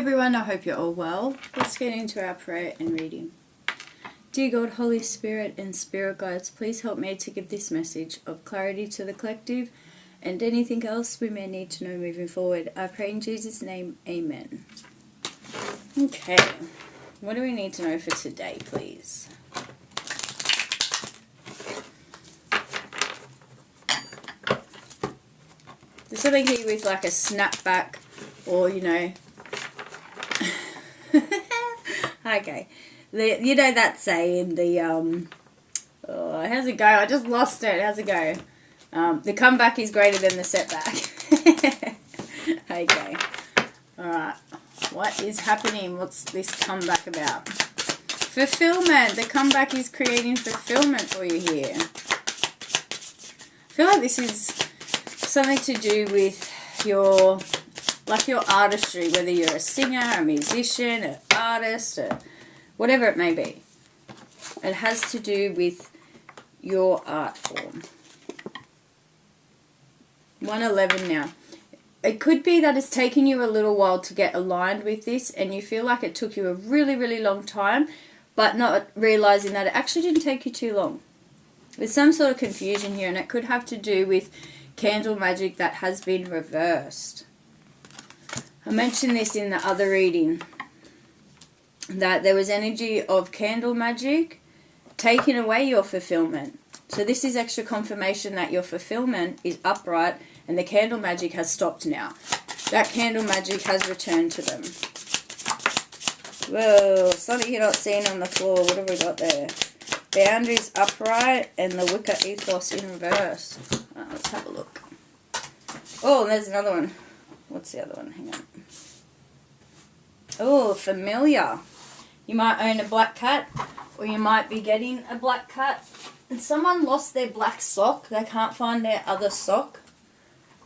everyone, I hope you're all well. Let's get into our prayer and reading. Dear God, Holy Spirit and Spirit Guides, please help me to give this message of clarity to the collective and anything else we may need to know moving forward. I pray in Jesus' name, amen. Okay, what do we need to know for today, please? There's something here with like a snapback or, okay. You know that saying, how's it go? I just lost it. How's it go? The comeback is greater than the setback. Okay. Alright. What is happening? What's this comeback about? Fulfillment. The comeback is creating fulfillment for you here. I feel like this is something to do with your artistry, whether you're a singer, a musician, an artist, whatever it may be. It has to do with your art form. 111 now. It could be that it's taken you a little while to get aligned with this and you feel like it took you a really, really long time, but not realizing that it actually didn't take you too long. There's some sort of confusion here, and it could have to do with candle magic that has been reversed. I mentioned this in the other reading, that there was energy of candle magic taking away your fulfillment. So this is extra confirmation that your fulfillment is upright and the candle magic has stopped now. That candle magic has returned to them. Whoa, something you're not seeing on the floor. What have we got there? Boundaries upright and the Wicca ethos in reverse. Let's have a look. Oh, there's another one. What's the other one? Hang on. Oh, familiar. You might own a black cat, or you might be getting a black cat. And someone lost their black sock. They can't find their other sock.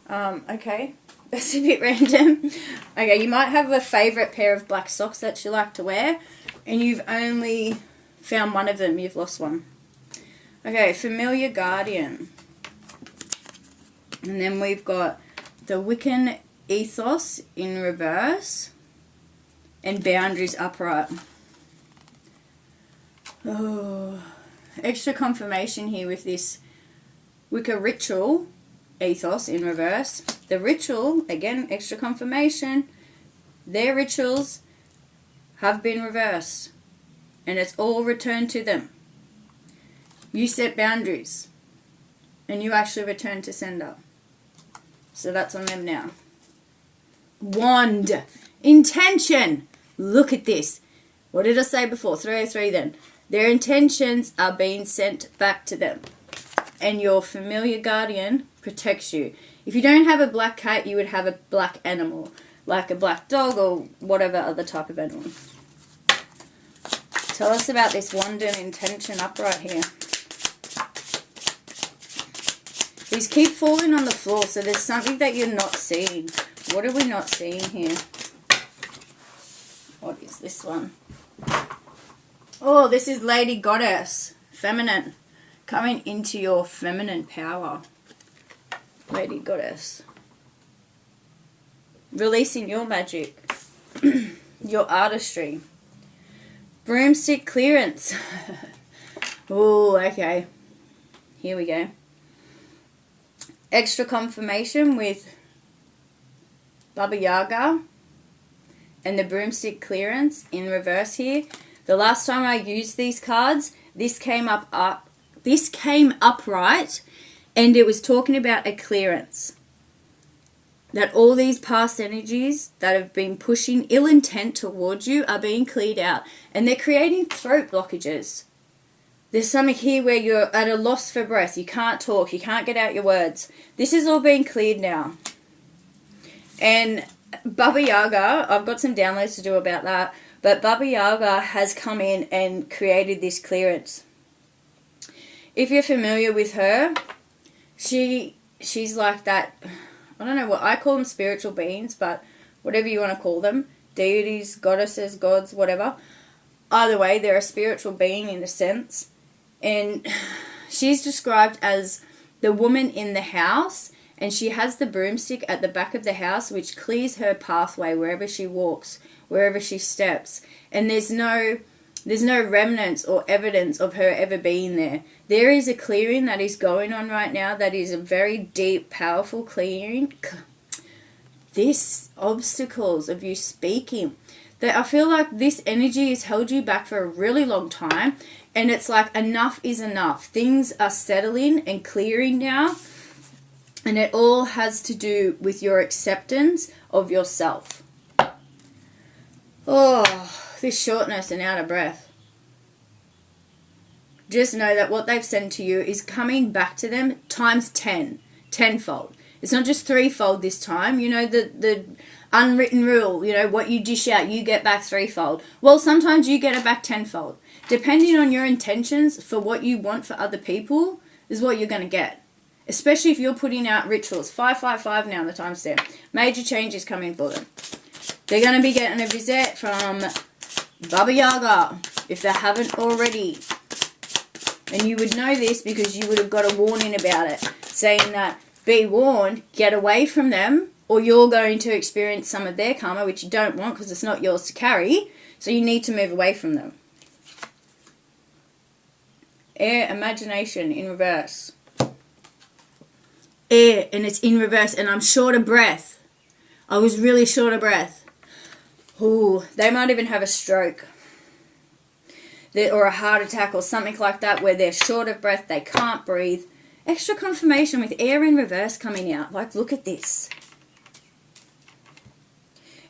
Okay. That's a bit random. Okay, you might have a favourite pair of black socks that you like to wear, and you've only found one of them. You've lost one. Okay, familiar guardian. And then we've got the Wiccan ethos in reverse and boundaries upright. Oh, extra confirmation here with this Wicca ritual ethos in reverse. The ritual, again, extra confirmation. Their rituals have been reversed and it's all returned to them. You set boundaries and you actually return to sender. So that's on them now. Wand. Intention. Look at this. What did I say before? 303 then. Their intentions are being sent back to them. And your familiar guardian protects you. If you don't have a black cat, you would have a black animal. Like a black dog or whatever other type of animal. Tell us about this wand and intention upright here. These keep falling on the floor, so there's something that you're not seeing. What are we not seeing here? What is this one? Oh, this is Lady Goddess. Feminine. Coming into your feminine power. Lady Goddess. Releasing your magic. Your artistry. Broomstick clearance. Oh, okay. Here we go. Extra confirmation with Baba Yaga and the broomstick clearance in reverse here. The last time I used these cards, this came upright, and it was talking about a clearance. That all these past energies that have been pushing ill intent towards you are being cleared out, and they're creating throat blockages. There's something here where you're at a loss for breath. You can't talk. You can't get out your words. This is all being cleared now. And Baba Yaga, I've got some downloads to do about that. But Baba Yaga has come in and created this clearance. If you're familiar with her, she's like that. I don't know what I call them, spiritual beings, but whatever you want to call them. Deities, goddesses, gods, whatever. Either way, they're a spiritual being in a sense. And she's described as the woman in the house, and she has the broomstick at the back of the house which clears her pathway wherever she walks. wherever she steps. And there's no remnants or evidence of her ever being there. There is a clearing that is going on right now that is a very deep, powerful clearing. This obstacles of you speaking, that I feel like this energy has held you back for a really long time, and it's like enough is enough. Things are settling and clearing now, and it all has to do with your acceptance of yourself. Oh, this shortness and out of breath. Just know that what they've sent to you is coming back to them times 10, tenfold. It's not just threefold this time. You know, the unwritten rule, you know, what you dish out, you get back threefold. Well, sometimes you get it back tenfold. Depending on your intentions for what you want for other people is what you're going to get. Especially if you're putting out rituals. 555 now, the timestamp. Major changes coming for them. They're going to be getting a visit from Baba Yaga, if they haven't already. And you would know this because you would have got a warning about it, saying that, be warned, get away from them, or you're going to experience some of their karma, which you don't want because it's not yours to carry, so you need to move away from them. Air, imagination, in reverse. Air, and it's in reverse, and I'm short of breath. I was really short of breath. Ooh, they might even have a stroke. Or a heart attack or something like that, where they're short of breath, they can't breathe. Extra confirmation with air in reverse coming out. Like, look at this.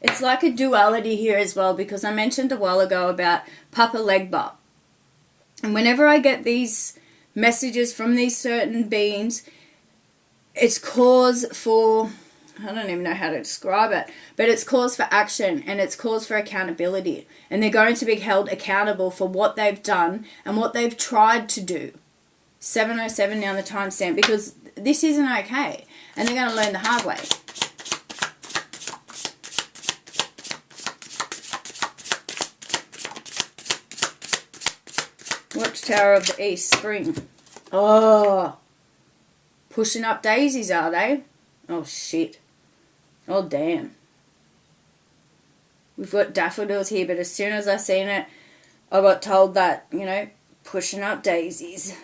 It's like a duality here as well, because I mentioned a while ago about Papa Legba. And whenever I get these messages from these certain beings, it's cause for, I don't even know how to describe it, but it's cause for action and it's cause for accountability. And they're going to be held accountable for what they've done and what they've tried to do. 7:07 now, the timestamp, because this isn't okay. And they're going to learn the hard way. Watchtower of the East, spring. Oh, pushing up daisies, are they? Oh, shit. Oh, damn. We've got daffodils here, but as soon as I seen it, I got told that, you know, pushing up daisies.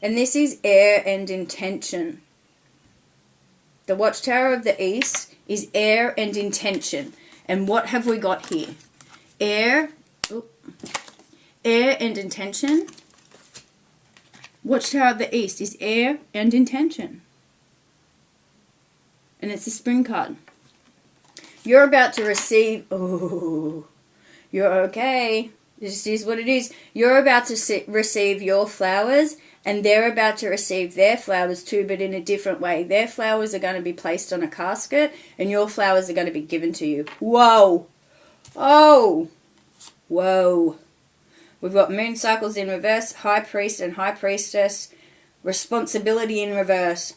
And this is air and intention. The Watchtower of the East is air and intention. And what have we got here? Air and intention. Watchtower of the East is air and intention. And it's a spring card. You're about to receive... Oh, you're okay. This is what it is. You're about to receive your flowers, and they're about to receive their flowers too, but in a different way. Their flowers are going to be placed on a casket, and your flowers are going to be given to you. Whoa. Oh. Whoa. We've got moon cycles in reverse, high priest and high priestess, responsibility in reverse.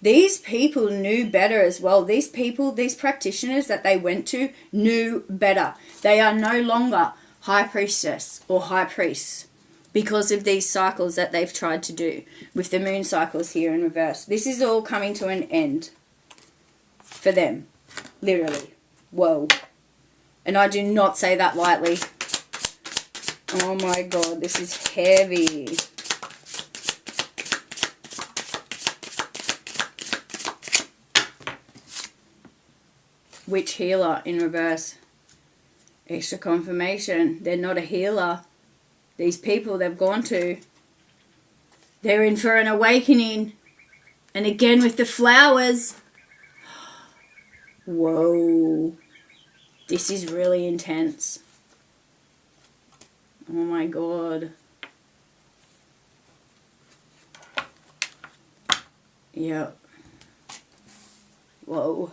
These people knew better as well. These people, these practitioners that they went to knew better. They are no longer high priestess or high priests because of these cycles that they've tried to do with the moon cycles here in reverse. This is all coming to an end for them, literally. Whoa. And I do not say that lightly. Oh my God, this is heavy. Witch healer in reverse. Extra confirmation. They're not a healer. These people they've gone to, they're in for an awakening. And again with the flowers. Whoa. This is really intense. Oh my God. Yep. Whoa.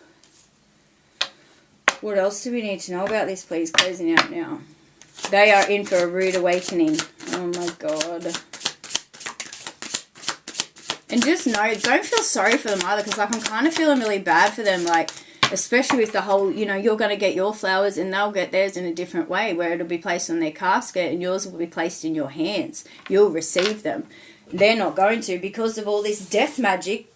What else do we need to know about this, please? Closing out now. They are in for a rude awakening. Oh my God. And just know, don't feel sorry for them either, because like I'm kind of feeling really bad for them, like especially with the whole, you know, you're going to get your flowers and they'll get theirs in a different way, where it'll be placed on their casket and yours will be placed in your hands. You'll receive them. They're not going to, because of all this death magic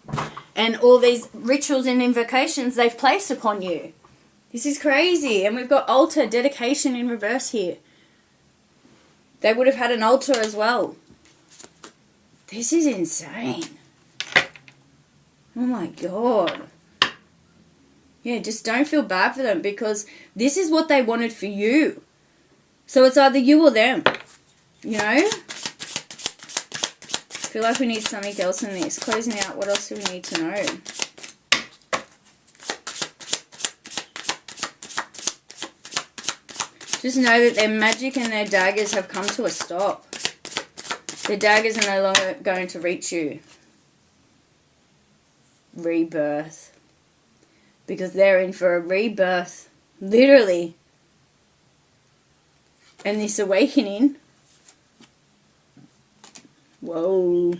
and all these rituals and invocations they've placed upon you. This is crazy. And we've got altar, dedication in reverse here. They would have had an altar as well. This is insane. Oh my God. Yeah, just don't feel bad for them, because this is what they wanted for you. So it's either you or them. You know? I feel like we need something else in this. Closing out, what else do we need to know? Just know that their magic and their daggers have come to a stop. Their daggers are no longer going to reach you. Rebirth. Because they're in for a rebirth. Literally. And this awakening. Whoa.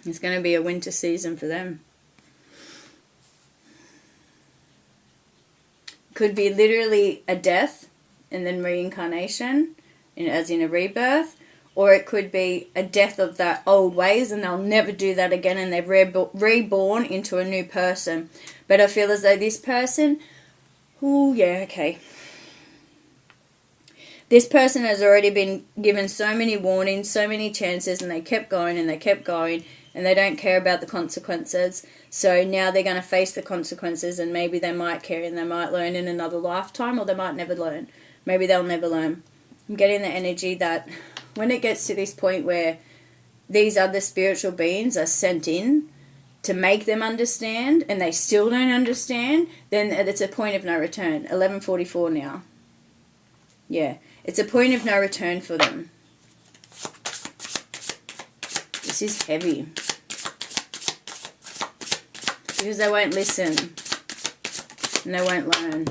It's going to be a winter season for them. Could be literally a death and then reincarnation, as in a rebirth. Or it could be a death of that old ways and they'll never do that again, and they've reborn into a new person. But I feel as though this person, oh yeah, okay. This person has already been given so many warnings, so many chances, and they kept going and they kept going, and they don't care about the consequences. So now they're going to face the consequences, and maybe they might care and they might learn in another lifetime, or they might never learn. Maybe they'll never learn. I'm getting the energy that when it gets to this point where these other spiritual beings are sent in to make them understand, and they still don't understand, then it's a point of no return. 11:44 now. Yeah, it's a point of no return for them. This is heavy. Because they won't listen. And they won't learn.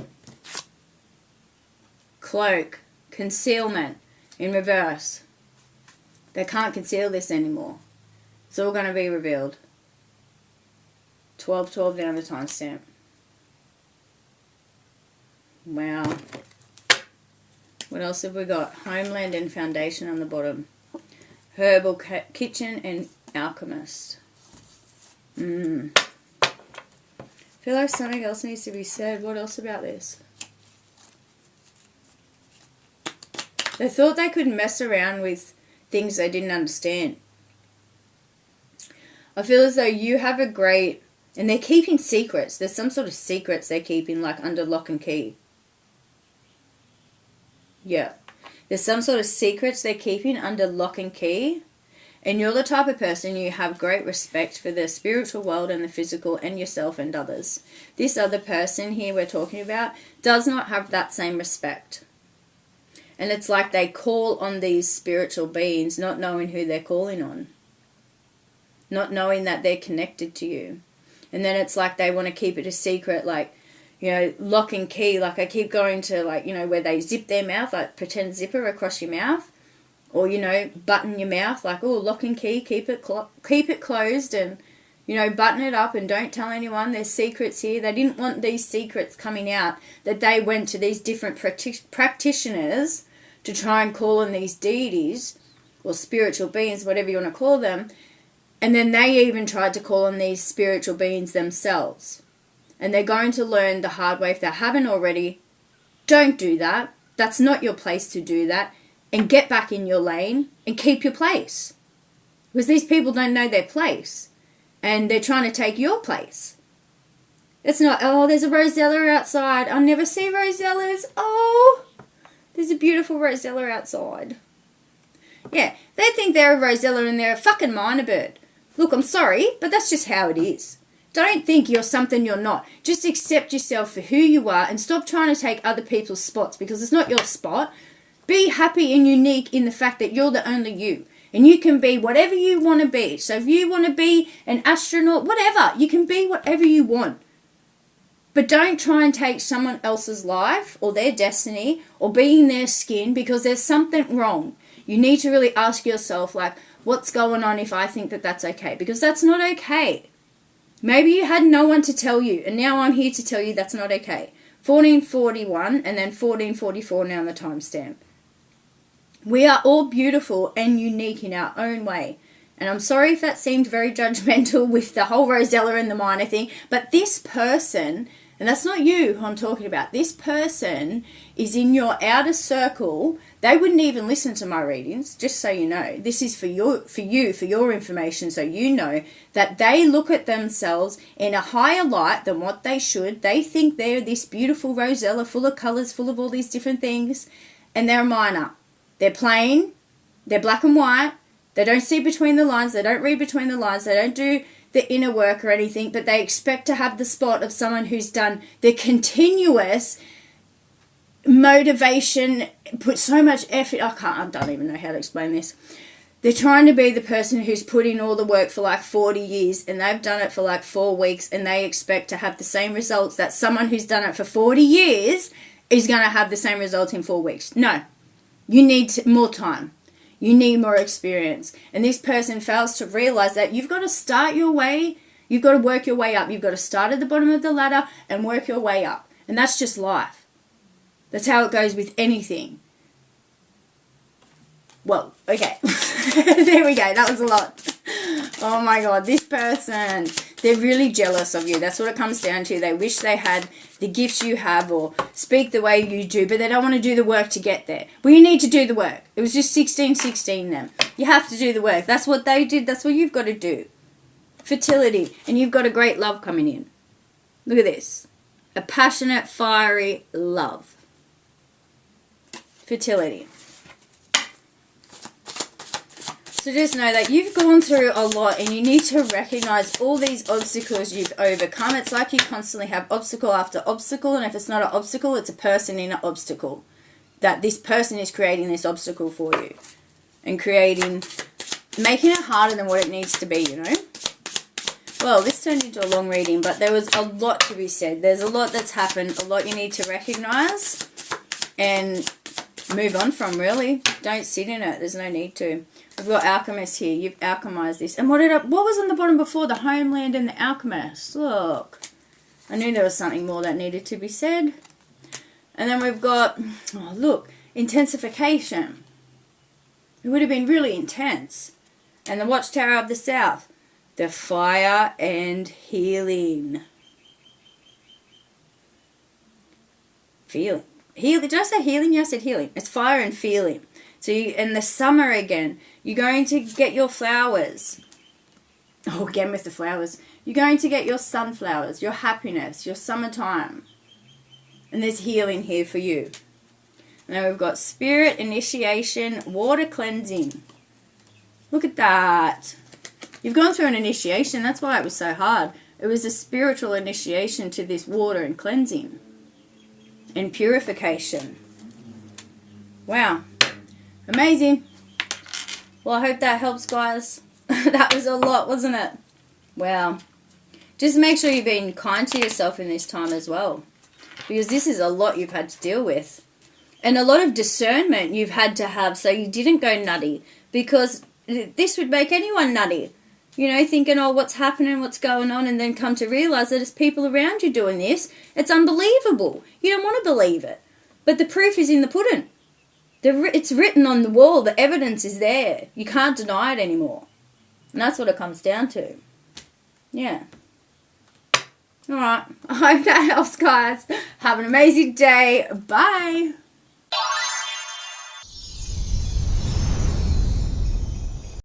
Cloak. Concealment. In reverse. They can't conceal this anymore. It's all going to be revealed. 12:12 down the timestamp. Wow. What else have we got? Homeland and foundation on the bottom. Herbal kitchen and alchemist. I feel like something else needs to be said. What else about this? They thought they could mess around with things they didn't understand. I feel as though you have a great... And they're keeping secrets. There's some sort of secrets they're keeping, like under lock and key. Yeah. There's some sort of secrets they're keeping under lock and key. And you're the type of person, you have great respect for the spiritual world and the physical and yourself and others. This other person here we're talking about does not have that same respect. And it's like they call on these spiritual beings not knowing who they're calling on. Not knowing that they're connected to you. And then it's like they want to keep it a secret, like, you know, lock and key. Like I keep going to, like, you know, where they zip their mouth, like pretend zipper across your mouth. Or, you know, button your mouth, like, oh, lock and key, keep it closed and, you know, button it up and don't tell anyone. There's secrets here. They didn't want these secrets coming out, that they went to these different practitioners to try and call on these deities or spiritual beings, whatever you want to call them. And then they even tried to call on these spiritual beings themselves. And they're going to learn the hard way if they haven't already. Don't do that. That's not your place to do that. And get back in your lane and keep your place. Because these people don't know their place. And they're trying to take your place. It's not, oh, there's a rosella outside. I never see rosellas. Oh, there's a beautiful rosella outside. Yeah, they think they're a rosella and they're a fucking minor bird. Look, I'm sorry, but that's just how it is. Don't think you're something you're not. Just accept yourself for who you are and stop trying to take other people's spots, because it's not your spot. Be happy and unique in the fact that you're the only you. And you can be whatever you want to be. So if you want to be an astronaut, whatever, you can be whatever you want. But don't try and take someone else's life or their destiny or be in their skin, because there's something wrong. You need to really ask yourself, like, what's going on if I think that that's okay? Because that's not okay. Maybe you had no one to tell you, and now I'm here to tell you that's not okay. 1441 and then 1444 now on the timestamp. We are all beautiful and unique in our own way. And I'm sorry if that seemed very judgmental with the whole rosella and the minor thing, but this person And that's not you who I'm talking about. This person is in your outer circle. They wouldn't even listen to my readings, just so you know. This is for your information, so you know that they look at themselves in a higher light than what they should. They think they're this beautiful rosella full of colours, full of all these different things, and they're a minor. They're plain, they're black and white, they don't see between the lines, they don't read between the lines, they don't do the inner work or anything, but they expect to have the spot of someone who's done the continuous motivation, put so much effort. I don't even know how to explain this. They're trying to be the person who's put in all the work for like 40 years and they've done it for like 4 weeks, and they expect to have the same results that someone who's done it for 40 years is going to have the same result in 4 weeks. No, you need more time. You need more experience. And this person fails to realize that you've got to start your way. You've got to work your way up. You've got to start at the bottom of the ladder and work your way up. And that's just life. That's how it goes with anything. Well, okay. There we go. That was a lot. Oh my God. This person, they're really jealous of you. That's what it comes down to. They wish they had the gifts you have or speak the way you do, but they don't want to do the work to get there. Well, you need to do the work. It was just 16 then. You have to do the work. That's what they did. That's what you've got to do. Fertility. And you've got a great love coming in. Look at this. A passionate, fiery love. Fertility. So just know that you've gone through a lot and you need to recognize all these obstacles you've overcome. It's like you constantly have obstacle after obstacle, and if it's not an obstacle, it's a person in an obstacle. That this person is creating this obstacle for you and making it harder than what it needs to be, you know. Well, this turned into a long reading, but there was a lot to be said. There's a lot that's happened, a lot you need to recognize and move on from, really. Don't sit in it. There's no need to. We've got alchemist here. You've alchemized this. And what was on the bottom before? The homeland and the alchemist. Look. I knew there was something more that needed to be said. And then we've got, oh look, intensification. It would have been really intense. And the Watchtower of the South. The fire and healing. Feeling. Did I say healing? Yeah, I said healing. It's fire and feeling. So in the summer again, you're going to get your flowers. Oh, again with the flowers. You're going to get your sunflowers, your happiness, your summertime. And there's healing here for you. And then we've got spirit, initiation, water cleansing. Look at that. You've gone through an initiation. That's why it was so hard. It was a spiritual initiation to this water and cleansing. And purification. Wow. Amazing. Well, I hope that helps, guys. That was a lot, wasn't it? Wow. Just make sure you're being kind to yourself in this time as well. Because this is a lot you've had to deal with. And a lot of discernment you've had to have so you didn't go nutty. Because this would make anyone nutty. You know, thinking, oh, what's happening, what's going on, and then come to realise that it's people around you doing this. It's unbelievable. You don't want to believe it. But the proof is in the pudding. It's written on the wall. The evidence is there. You can't deny it anymore. And that's what it comes down to. Yeah. Alright. I hope that helps, guys. Have an amazing day. Bye.